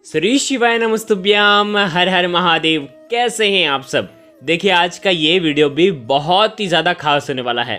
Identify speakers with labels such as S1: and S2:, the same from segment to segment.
S1: श्री शिवाय नमस्तुभ्याम। हर हर महादेव। कैसे हैं आप सब। देखिए आज का ये वीडियो भी बहुत ही ज़्यादा खास होने वाला है।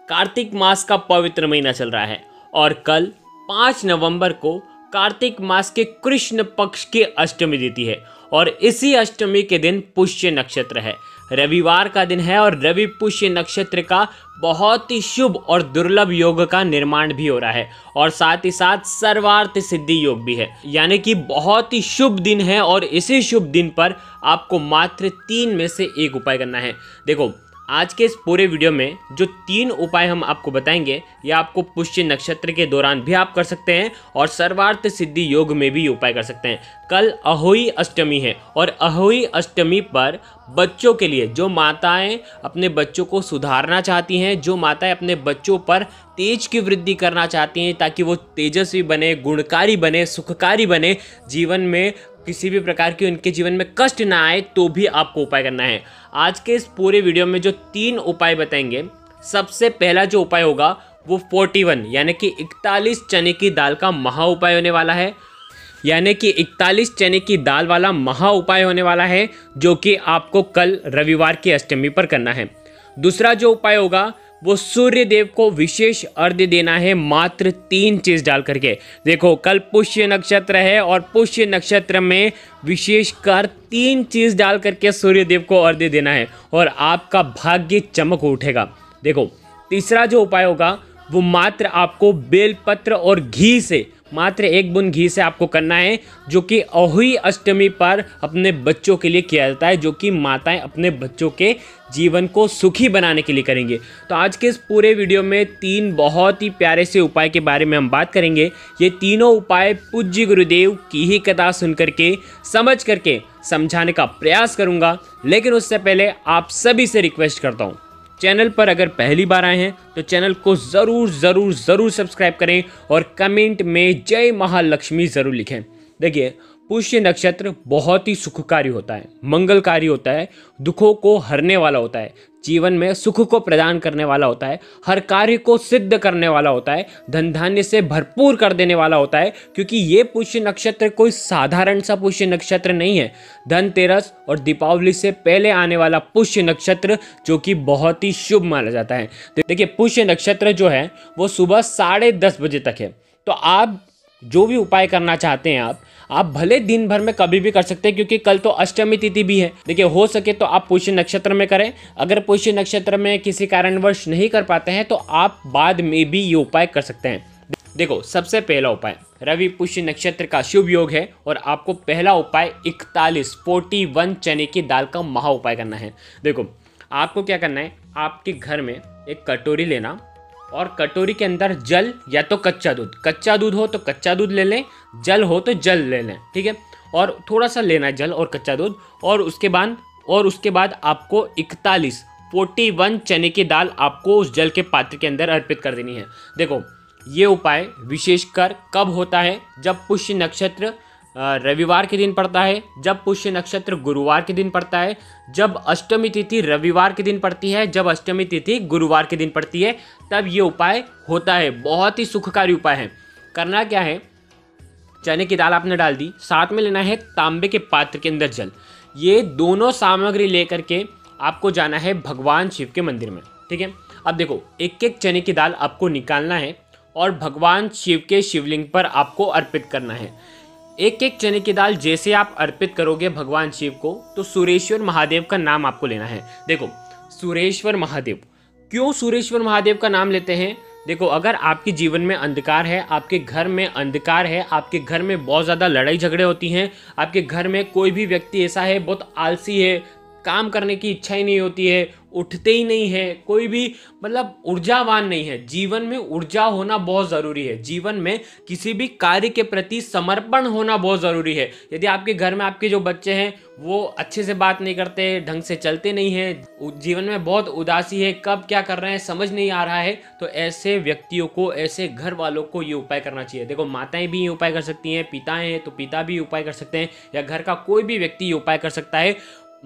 S1: कार्तिक मास का पवित्र महीना चल रहा है और कल 5 नवंबर को कार्तिक मास के कृष्ण पक्ष की अष्टमी तिथि है और इसी अष्टमी के दिन पुष्य नक्षत्र है। रविवार का दिन है और रवि पुष्य नक्षत्र का बहुत ही शुभ और दुर्लभ योग का निर्माण भी हो रहा है और साथ ही साथ सर्वार्थ सिद्धि योग भी है, यानी कि बहुत ही शुभ दिन है। और इसी शुभ दिन पर आपको मात्र 3 में से एक उपाय करना है। देखो आज के इस पूरे वीडियो में जो 3 उपाय हम आपको बताएंगे या आपको पुष्य नक्षत्र के दौरान भी आप कर सकते हैं और सर्वार्थ सिद्धि योग में भी उपाय कर सकते हैं। कल अहोई अष्टमी है और अहोई अष्टमी पर बच्चों के लिए, जो माताएं अपने बच्चों को सुधारना चाहती हैं, जो माताएं अपने बच्चों पर तेज की वृद्धि करना चाहती हैं ताकि वो तेजस्वी बने, गुणकारी बने, सुखकारी बने, जीवन में किसी भी प्रकार की उनके जीवन में कष्ट ना आए, तो भी आपको उपाय करना है। आज के इस पूरे वीडियो में जो 3 उपाय बताएंगे, सबसे पहला जो उपाय होगा वो 41 यानी कि 41 चने की दाल का महा उपाय होने वाला है, यानी कि 41 चने की दाल वाला महा उपाय होने वाला है, जो कि आपको कल रविवार की अष्टमी पर करना है। दूसरा जो उपाय होगा वो सूर्य देव को विशेष अर्घ्य देना है, मात्र 3 चीज डाल करके। देखो कल पुष्य नक्षत्र है और पुष्य नक्षत्र में विशेषकर 3 चीज डाल करके सूर्य देव को अर्घ्य देना है और आपका भाग्य चमक उठेगा। देखो तीसरा जो उपाय होगा वो मात्र आपको बेलपत्र और घी से, मात्र 1 बूंद घी से आपको करना है, जो कि अहोई अष्टमी पर अपने बच्चों के लिए किया जाता है, जो कि माताएं अपने बच्चों के जीवन को सुखी बनाने के लिए करेंगे। तो आज के इस पूरे वीडियो में 3 बहुत ही प्यारे से उपाय के बारे में हम बात करेंगे। ये तीनों उपाय पूज्य गुरुदेव की ही कथा सुन करके, समझ करके समझाने का प्रयास करूँगा। लेकिन उससे पहले आप सभी से रिक्वेस्ट करता हूँ, चैनल पर अगर पहली बार आए हैं तो चैनल को ज़रूर सब्सक्राइब करें और कमेंट में जय महालक्ष्मी ज़रूर लिखें। देखिए पुष्य नक्षत्र बहुत ही सुखकारी होता है, मंगलकारी होता है, दुखों को हरने वाला होता है, जीवन में सुख को प्रदान करने वाला होता है, हर कार्य को सिद्ध करने वाला होता है, धन धान्य से भरपूर कर देने वाला होता है। क्योंकि ये पुष्य नक्षत्र कोई साधारण सा पुष्य नक्षत्र नहीं है। धनतेरस और दीपावली से पहले आने वाला पुष्य नक्षत्र, जो कि बहुत ही शुभ माना जाता है। देखिए पुष्य नक्षत्र जो है वो सुबह 10:30 बजे तक है। तो आप जो भी उपाय करना चाहते हैं आप भले दिन भर में कभी भी कर सकते हैं, क्योंकि कल तो अष्टमी तिथि भी है। देखिए हो सके तो आप पुष्य नक्षत्र में करें। अगर पुष्य नक्षत्र में किसी कारणवश नहीं कर पाते हैं तो आप बाद में भी ये उपाय कर सकते हैं। देखो सबसे पहला उपाय रवि पुष्य नक्षत्र का शुभ योग है और आपको पहला उपाय 41 चने की दाल का महा उपाय करना है। देखो आपको क्या करना है, आपके घर में एक कटोरी लेना और कटोरी के अंदर जल या तो कच्चा दूध हो तो कच्चा दूध ले लें, जल हो तो जल ले लें, ठीक है। और थोड़ा सा लेना है जल और कच्चा दूध, और उसके बाद आपको 41 चने की दाल आपको उस जल के पात्र के अंदर अर्पित कर देनी है। देखो ये उपाय विशेषकर कब होता है, जब पुष्य नक्षत्र रविवार के दिन पड़ता है, जब पुष्य नक्षत्र गुरुवार के दिन पड़ता है, जब अष्टमी तिथि रविवार के दिन पड़ती है, जब अष्टमी तिथि गुरुवार के दिन पड़ती है, तब ये उपाय होता है। बहुत ही सुखकारी उपाय है। करना क्या है, चने की दाल आपने डाल दी, साथ में लेना है तांबे के पात्र के अंदर जल। ये दोनों सामग्री लेकर के आपको जाना है भगवान शिव के मंदिर में, ठीक है। अब देखो 1-1 चने की दाल आपको निकालना है और भगवान शिव के शिवलिंग पर आपको अर्पित करना है। 1-1 चने की दाल जैसे आप अर्पित करोगे भगवान शिव को, तो सुरेश्वर महादेव का नाम आपको लेना है। देखो सुरेश्वर महादेव, क्यों सुरेश्वर महादेव का नाम लेते हैं? देखो अगर आपके जीवन में अंधकार है, आपके घर में अंधकार है, आपके घर में बहुत ज़्यादा लड़ाई झगड़े होती हैं, आपके घर में कोई भी व्यक्ति ऐसा है बहुत आलसी है, काम करने की इच्छा ही नहीं होती है, उठते ही नहीं है, कोई भी मतलब ऊर्जावान नहीं है। जीवन में ऊर्जा होना बहुत ज़रूरी है। जीवन में किसी भी कार्य के प्रति समर्पण होना बहुत ज़रूरी है। यदि आपके घर में आपके जो बच्चे हैं वो अच्छे से बात नहीं करते, ढंग से चलते नहीं हैं, जीवन में बहुत उदासी है, कब क्या कर रहे हैं समझ नहीं आ रहा है, तो ऐसे व्यक्तियों को, ऐसे घर वालों को ये उपाय करना चाहिए। देखो माताएं भी ये उपाय कर सकती हैं, पिता हैं तो पिता भी उपाय कर सकते हैं, या घर का कोई भी व्यक्ति ये उपाय कर सकता है।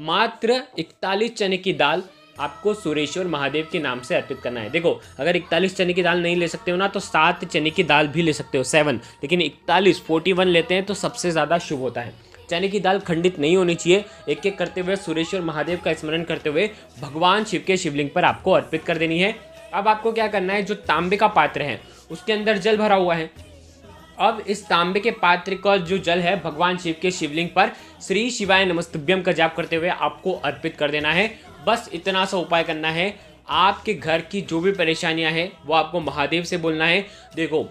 S1: मात्र 41 चने की दाल आपको सूर्येश्वर महादेव के नाम से अर्पित करना है। देखो, अगर 41 चने की दाल नहीं ले सकते हो ना तो 7 चने की दाल भी ले सकते हो, 7, लेकिन 41 लेते हैं तो सबसे ज़्यादा शुभ होता है। चने की दाल खंडित नहीं होनी चाहिए। एक एक करते हुए सूर्येश्वर महादेव का स्मरण करते हुए भगवान शिव के शिवलिंग पर आपको अर्पित कर देनी है। अब आपको क्या करना है, जो तांबे का पात्र है उसके अंदर जल भरा हुआ है। अब इस तांबे के पात्र का जो जल है भगवान शिव के शिवलिंग पर श्री शिवाय नमस्तुभ्यम का जाप करते हुए आपको अर्पित कर देना है। बस इतना सा उपाय करना है। आपके घर की जो भी परेशानियां हैं वो आपको महादेव से बोलना है। देखो,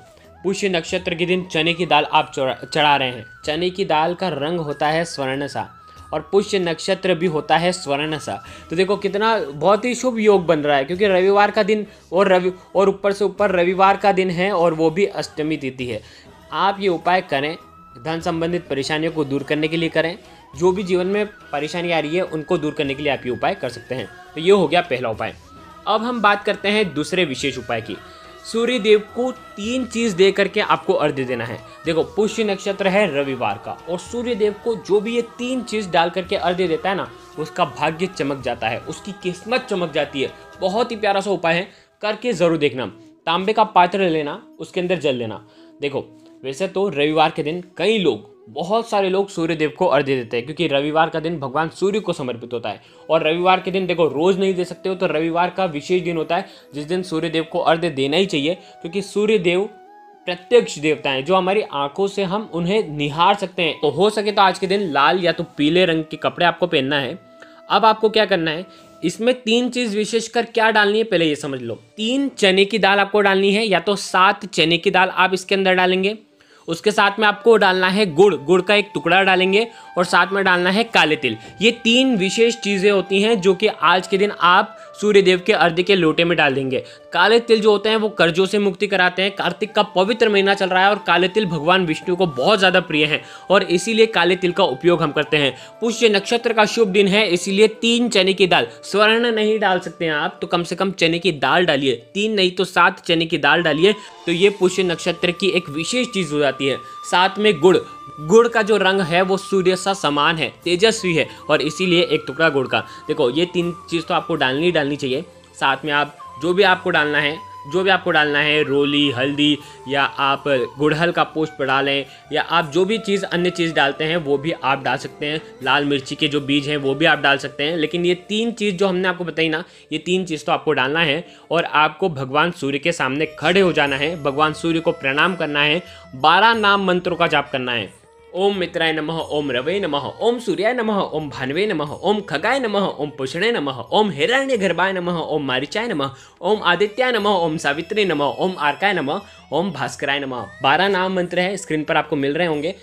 S1: पुष्य नक्षत्र के दिन चने की दाल आप चढ़ा रहे हैं। चने की दाल का रंग होता है स्वर्ण सा और पुष्य नक्षत्र भी होता है स्वर्ण सा। तो देखो कितना बहुत ही शुभ योग बन रहा है, क्योंकि रविवार का दिन और ऊपर से ऊपर रविवार का दिन है और वो भी अष्टमी तिथि है। आप ये उपाय करें, धन संबंधित परेशानियों को दूर करने के लिए करें। जो भी जीवन में परेशानी आ रही है उनको दूर करने के लिए आप ये उपाय कर सकते हैं। तो ये हो गया पहला उपाय। अब हम बात करते हैं दूसरे विशेष उपाय की। सूर्य देव को 3 चीज़ दे करके आपको अर्घ्य देना है। देखो, पुष्य नक्षत्र है रविवार का और सूर्य देव को जो भी ये 3 चीज़ डाल करके अर्घ्य देता है ना, उसका भाग्य चमक जाता है, उसकी किस्मत चमक जाती है। बहुत ही प्यारा सा उपाय है, करके ज़रूर देखना। तांबे का पात्र लेना, उसके अंदर जल लेना। देखो, वैसे तो रविवार के दिन बहुत सारे लोग सूर्य देव को अर्घ्य देते हैं, क्योंकि रविवार का दिन भगवान सूर्य को समर्पित होता है। और रविवार के दिन देखो, रोज नहीं दे सकते हो, तो रविवार का विशेष दिन होता है जिस दिन सूर्य देव को अर्घ्य देना ही चाहिए, क्योंकि सूर्य देव प्रत्यक्ष देवता हैं जो हमारी आंखों से हम उन्हें निहार सकते हैं। तो हो सके तो आज के दिन लाल या तो पीले रंग के कपड़े आपको पहनना है। अब आपको क्या करना है, इसमें 3 चीज विशेषकर क्या डालनी है पहले ये समझ लो। 3 चने की दाल आपको डालनी है, या तो 7 चने की दाल आप इसके अंदर डालेंगे। उसके साथ में आपको डालना है गुड़ का एक टुकड़ा डालेंगे, और साथ में डालना है काले तिल। ये 3 विशेष चीज़ें होती हैं जो कि आज के दिन आप सूर्य देव के अर्घ्य के लोटे में डाल देंगे। काले तिल जो होते हैं वो कर्जों से मुक्ति कराते हैं। कार्तिक का पवित्र महीना चल रहा है और काले तिल भगवान विष्णु को बहुत ज़्यादा प्रिय हैं और इसीलिए काले तिल का उपयोग हम करते हैं। पुष्य नक्षत्र का शुभ दिन है, इसीलिए 3 चने की दाल, स्वर्ण नहीं डाल सकते हैं आप, तो कम से कम चने की दाल डालिए। 3 नहीं तो 7 चने की दाल डालिए, तो ये पुष्य नक्षत्र की एक विशेष चीज़ हो जाती है। साथ में गुड़ का जो रंग है वो सूर्य सा समान है, तेजस्वी है, और इसीलिए एक टुकड़ा गुड़ का। देखो, ये 3 चीज़ तो आपको डालनी चाहिए। साथ में आप जो भी आपको डालना है रोली, हल्दी, या आप गुड़हल का पुष्प डालें, या आप जो भी चीज़ अन्य चीज़ डालते हैं वो भी आप डाल सकते हैं। लाल मिर्ची के जो बीज हैं वो भी आप डाल सकते हैं। लेकिन ये 3 चीज़ जो हमने आपको बताई ना, ये 3 चीज़ तो आपको डालना है। और आपको भगवान सूर्य के सामने खड़े हो जाना है, भगवान सूर्य को प्रणाम करना है, 12 नाम मंत्रों का जाप करना है। ओम मित्राय नमः, ओम रवे नमः, ओम सूर्याय नमः, ओम भानवे नमः, ओम खगाय नमः, ओम पुषणे नमः, ओम हिरण्यगर्भाय नमः, ओम मारीचाय नमः, ओम आदित्याय नमः, ओम सावित्री नमः, ओम आर्काय नमः, ओम भास्कराय नमः। 12 नाम मंत्र है, स्क्रीन पर आपको मिल रहे होंगे।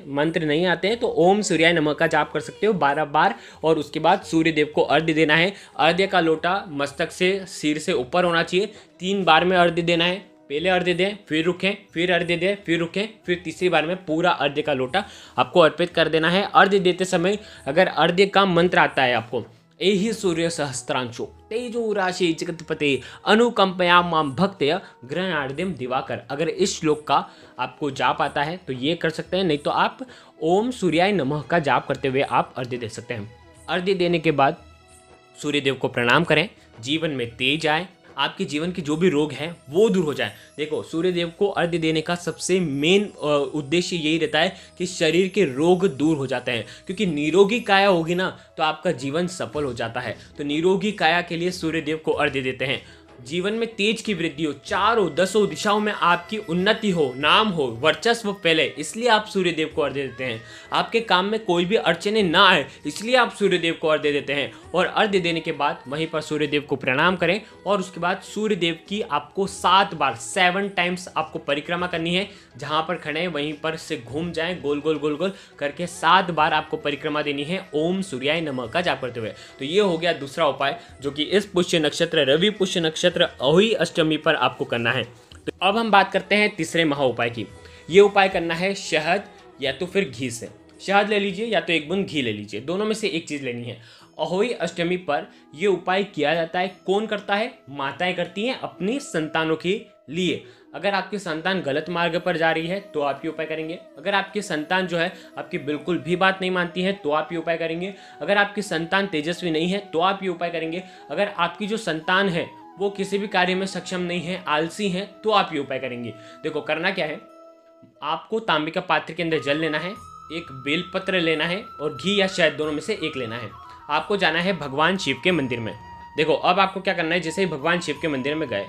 S1: मंत्र नहीं आते हैं तो ओम सूर्याय नमः का जाप कर सकते हो 12 बार। और उसके बाद सूर्य देव को अर्घ्य देना है। अर्घ्य का लोटा मस्तक से, सिर से ऊपर होना चाहिए। 3 बार में अर्घ्य देना है। पहले अर्घ्य दें, फिर रुकें, फिर अर्घ्य दें, फिर रुकें, फिर तीसरी बार में पूरा अर्घ्य का लोटा आपको अर्पित कर देना है। अर्घ्य देते समय अगर अर्घ्य का मंत्र आता है आपको, एहि सूर्य सहस्त्रांशो तेजो राशि जगतपते अनुकंपया माम भक्त्य ग्रहणार्ध्यम दिवाकर, अगर इस श्लोक का आपको जाप आता है तो ये कर सकते हैं। नहीं तो आप ओम सूर्याय नमः का जाप करते हुए आप अर्घ्य दे सकते हैं। अर्घ्य देने के बाद सूर्यदेव को प्रणाम करें, जीवन में तेज आए, आपके जीवन के जो भी रोग हैं वो दूर हो जाए। देखो, सूर्य देव को अर्घ्य देने का सबसे मेन उद्देश्य यही रहता है कि शरीर के रोग दूर हो जाते हैं, क्योंकि निरोगी काया होगी ना तो आपका जीवन सफल हो जाता है। तो निरोगी काया के लिए सूर्य देव को अर्घ्य देते हैं। जीवन में तेज की वृद्धि हो, चारों 10 दिशाओं में आपकी उन्नति हो, नाम हो, वर्चस्व फैले, इसलिए आप सूर्य देव को अर्घ्य देते हैं। आपके काम में कोई भी अड़चने ना आए, इसलिए आप सूर्य देव को अर्घ्य देते हैं। और अर्घ्य देने के बाद वहीं पर सूर्य देव को प्रणाम करें, और उसके बाद सूर्य देव की आपको 7 बार 7 टाइम्स आपको परिक्रमा करनी है। जहाँ पर खड़े हैं वहीं पर से घूम जाएं, गोल गोल गोल गोल करके 7 बार आपको परिक्रमा देनी है ओम सूर्याय नमः का जाप करते हुए। तो ये हो गया दूसरा उपाय, जो कि इस पुष्य नक्षत्र, रवि पुष्य नक्षत्र अहोई अष्टमी पर आपको करना है। तो अब हम बात करते हैं तीसरे महा उपाय की। ये उपाय करना है शहद या तो फिर घी से। शहद ले लीजिए या तो एक बूंद घी ले लीजिए, दोनों में से एक चीज़ लेनी है। अहोई अष्टमी पर यह उपाय किया जाता है। कौन करता है? माताएं करती हैं अपनी संतानों के लिए। अगर आपकी संतान गलत मार्ग पर जा रही है तो आप ये उपाय करेंगे। अगर आपकी संतान जो है आपकी बिल्कुल भी बात नहीं मानती है तो आप ये उपाय करेंगे। अगर आपकी संतान तेजस्वी नहीं है तो आप ये उपाय करेंगे। अगर आपकी जो संतान है वो किसी भी कार्य में सक्षम नहीं है, आलसी है, तो आप ये उपाय करेंगे। देखो करना क्या है, आपको तांबे का पात्र के अंदर जल लेना है, एक बेलपत्र लेना है और घी या शहद दोनों में से एक लेना है। आपको जाना है भगवान शिव के मंदिर में। देखो अब आपको क्या करना है, जैसे ही भगवान शिव के मंदिर में गए,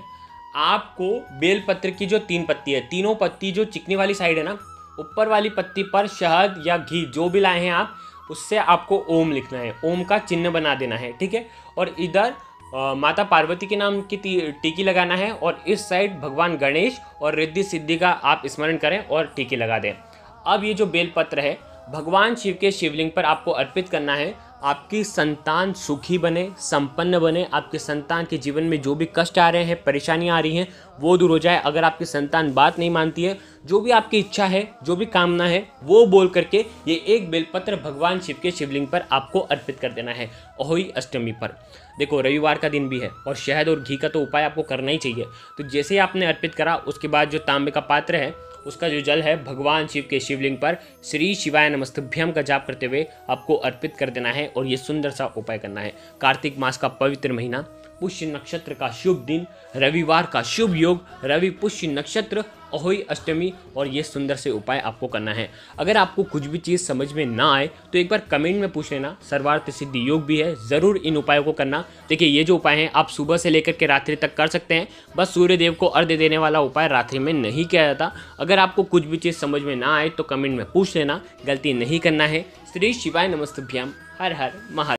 S1: आपको बेलपत्र की जो 3 पत्ती है, तीनों पत्ती जो चिकनी वाली साइड है ना, ऊपर वाली पत्ती पर शहद या घी जो भी लाए हैं आप, उससे आपको ओम लिखना है, ओम का चिन्ह बना देना है, ठीक है। और इधर माता पार्वती के नाम की टीकी लगाना है और इस साइड भगवान गणेश और रिद्धि सिद्धि का आप स्मरण करें और टीकी लगा दें। अब ये जो बेलपत्र है भगवान शिव के शिवलिंग पर आपको अर्पित करना है। आपकी संतान सुखी बने, संपन्न बने, आपके संतान के जीवन में जो भी कष्ट आ रहे हैं, परेशानियां आ रही हैं, वो दूर हो जाए। अगर आपकी संतान बात नहीं मानती है, जो भी आपकी इच्छा है, जो भी कामना है, वो बोल करके ये एक बेलपत्र भगवान शिव के शिवलिंग पर आपको अर्पित कर देना है अहोई अष्टमी पर। देखो रविवार का दिन भी है और शहद और घी का तो उपाय आपको करना ही चाहिए। तो जैसे ही आपने अर्पित करा, उसके बाद जो तांबे का पात्र है उसका जो जल है भगवान शिव के शिवलिंग पर श्री शिवाय नमस्तुभ्यम का जाप करते हुए आपको अर्पित कर देना है और ये सुंदर सा उपाय करना है। कार्तिक मास का पवित्र महीना, पुष्य नक्षत्र का शुभ दिन, रविवार का शुभ योग, रवि पुष्य नक्षत्र, अहोई अष्टमी, और ये सुंदर से उपाय आपको करना है। अगर आपको कुछ भी चीज़ समझ में ना आए तो एक बार कमेंट में पूछ लेना। सर्वार्थ सिद्धि योग भी है, ज़रूर इन उपायों को करना। देखिए ये जो उपाय हैं आप सुबह से लेकर के रात्रि तक कर सकते हैं। बस सूर्य देव को अर्घ्य देने वाला उपाय रात्रि में नहीं किया जाता। अगर आपको कुछ भी चीज़ समझ में ना आए तो कमेंट में पूछ लेना, गलती नहीं करना है। श्री शिवाय नमस्तुभ्याम। हर हर महादेव।